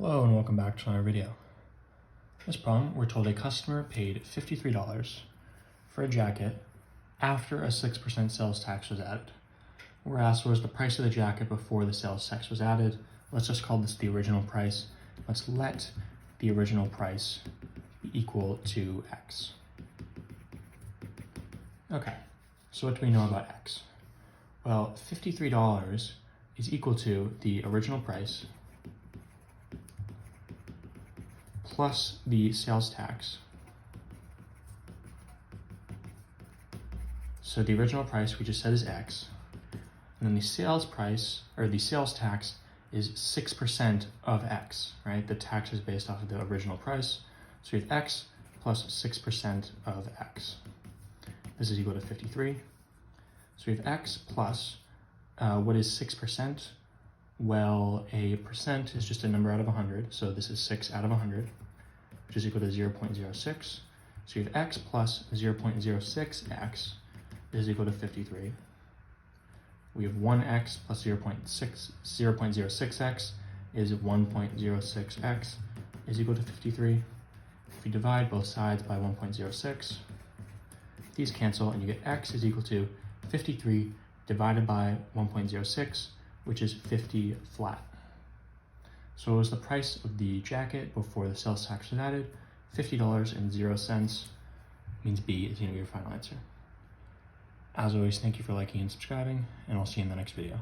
Hello and welcome back to another video. In this problem, we're told a customer paid $53 for a jacket after a 6% sales tax was added. We're asked what was the price of the jacket before the sales tax was added. Let's just call this the original price. Let's let the original price be equal to X. Okay, so what do we know about X? Well, $53 is equal to the original price plus the sales tax. So the original price we just said is X, and then the sales price, or the sales tax, is 6% of X, right? The tax is based off of the original price. So we have X plus 6% of X. This is equal to 53. So we have X plus, what is 6%? Well, a percent is just a number out of 100, so this is 6 out of 100, which is equal to 0.06. So you have X plus 0.06X is equal to 53. We have 1X plus 0.06X is 1.06X is equal to 53. If you divide both sides by 1.06, these cancel and you get X is equal to 53 divided by 1.06, which is 50 flat. So it was the price of the jacket before the sales tax was added. $50.00 means B is going to be your final answer. As always, thank you for liking and subscribing, and I'll see you in the next video.